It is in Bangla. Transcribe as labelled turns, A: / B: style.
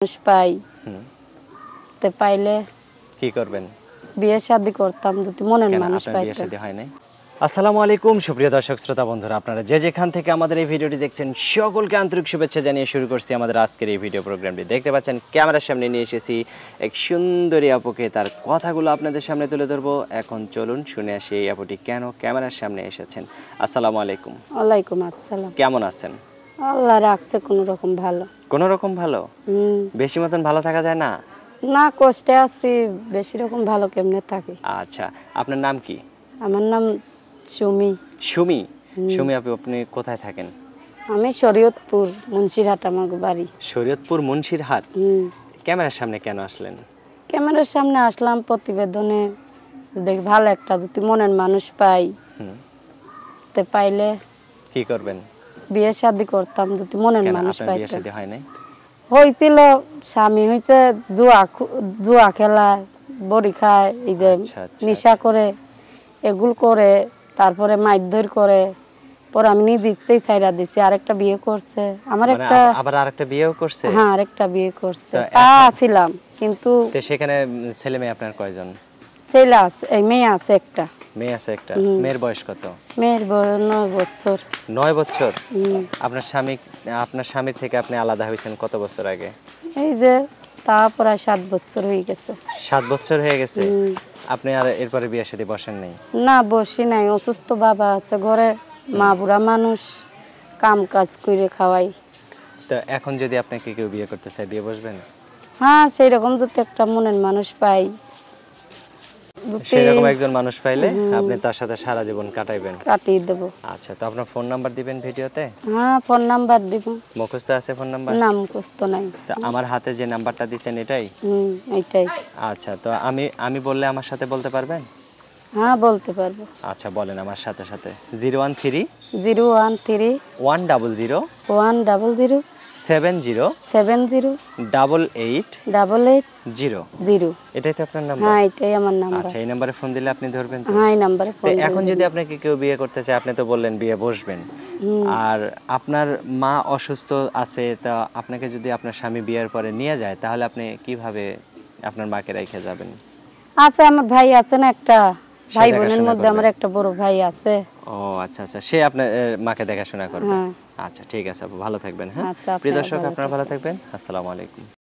A: মানুষ পাই
B: হুম।
A: তে পাইলে
B: কি করবেন?
A: বিয়ে শাদী করতাম যদি মনের
B: কেন
A: মানুষ
B: আপনার বিয়ে
A: পাইতাম।
B: শাদী হয় নাই? আসসালামু আলাইকুম সুপ্রিয় দর্শক শ্রোতা বন্ধুরা, আপনারা যে যেখান থেকে আমাদের এই ভিডিওটি দেখছেন সকলকে আন্তরিক শুভেচ্ছা জানিয়ে শুরু করছি আমাদের আজকের এই ভিডিও প্রোগ্রামটি। দেখতে পাচ্ছেন ক্যামেরার সামনে নিয়ে এসেছি এক সুন্দরী আপুকে, তার কথাগুলো আপনাদের সামনে তুলে ধরবো। এখন চলুন শুনে আসি এই আপুটি কেন ক্যামেরার সামনে এসেছেন। আসসালামু আলাইকুম।
A: ওয়ালাইকুম আসসালাম।
B: কেমন আছেন?
A: আল্লাহ রাখছে কোনো রকম ভালো।
B: কোনো রকম ভালো? বেশি মতন ভালো থাকা যায় না?
A: না, কষ্টে আছি, বেশি রকম ভালো কেমনে থাকি।
B: আচ্ছা, আপনার নাম কি?
A: আমার নাম সুমি।
B: সুমি? সুমি আপু, আপনি কোথায় থাকেন?
A: আমি শরীয়তপুর মুন্সিরহাট আমার বাড়ি।
B: শরীয়তপুর মুন্সিরহাট। ক্যামেরার সামনে কেন আসলেন?
A: ক্যামেরার সামনে আসলাম প্রতিবেদনে, দেখি ভালো একটা যদি মনের মানুষ পাই তে পাইলে
B: কি করবেন?
A: বিয়ে শাদী করতাম যদি মনের মানুষ
B: আপনার বিয়ে
A: পাইতাম।
B: শাদী হয় নাই?
A: হয়েছিল, স্বামী হয়েছে জুয়া খেলা, বড়ি খায়, এই যে নেশা করে, এগুলো করে, তারপরে মারধর করে, পরে আমি নিজে ইচ্ছেই ছাইরা দিছি। আরেকটা বিয়ে করছে আমার একটা,
B: আবার আরেকটা বিয়েও করছে?
A: হ্যাঁ আরেকটা বিয়ে করছে। তা ছিলাম কিন্তু
B: সেখানে ছেলে মেয়ে আপনার কয়জন?
A: ছেলে আছে, এই মেয়ে আছে একটা।
B: মেয়ে আছে একটা। মেয়ের বয়স কত?
A: মেয়ের বয়স 9 বছর।
B: 9 বছর? আপনার স্বামীর থেকে আপনি আলাদা হয়েছেন কত বছর আগে?
A: এই যে তা প্রায় 7 বছর হয়ে গেছে।
B: 7 বছর হয়ে গেছে? আপনি আর এরপরে বিয়ে শাদী বসেন নাই?
A: না, বসি নাই। অসুস্থ বাবা আছে ঘরে, মা বুড়া মানুষ, কাম কাজ করে খাওয়াই।
B: তো এখন যদি আপনাকে কেউ বিয়ে করতে চায়, বিয়ে বসবেন?
A: হ্যাঁ, সেই রকম যদি একটা মনের মানুষ পাই,
B: সেরকম একজন মানুষ পাইলে আপনি তার সাথে সারা জীবন কাটাইবেন?
A: কাটিয়ে দেব।
B: আচ্ছা, তো আপনার ফোন নাম্বার দিবেন ভিডিওতে?
A: হ্যাঁ, ফোন নাম্বার দিব।
B: মুখস্থ আছে ফোন নাম্বার?
A: না, মুখস্থ নাই।
B: তো আমার হাতে যে নাম্বারটা দিবেন এটাই?
A: এইটাই।
B: আচ্ছা, তো আমি বললে আমার সাথে বলতে পারবেন?
A: হ্যাঁ, বলতে পারবো।
B: আচ্ছা, বলেন আমার সাথে সাথে। 013
A: 013
B: 100
A: 100
B: 70
A: 70
B: 88
A: 88
B: 0। এটাই তো আপনার নাম্বার?
A: হ্যাঁ, এটাই আমার নাম্বার।
B: আচ্ছা, এই নাম্বারে ফোন দিলে আপনি ধরবেন তো?
A: হ্যাঁ, এই নাম্বারে ফোন।
B: এখন যদি আপনাকে কেউ বিয়ে করতে চায়, আপনি তো বললেন বিয়ে বসবেন, আর আপনার মা অসুস্থ আছে, তা আপনাকে যদি আপনার স্বামী বিয়ের পরে নিয়ে যায়, তাহলে আপনি কিভাবে আপনার মাকে রেখে যাবেন?
A: আছে, আমার ভাই আছে না একটা, ভাই বোনের মধ্যে আমার একটা বড় ভাই আছে।
B: ও আচ্ছা আচ্ছা, সে আপনার মাকে দেখাশোনা করবে। আচ্ছা ঠিক আছে আপু, ভালো থাকবেন। হ্যাঁ, প্রিয় দর্শক, আপনারা ভালো থাকবেন। আসসালামু আলাইকুম।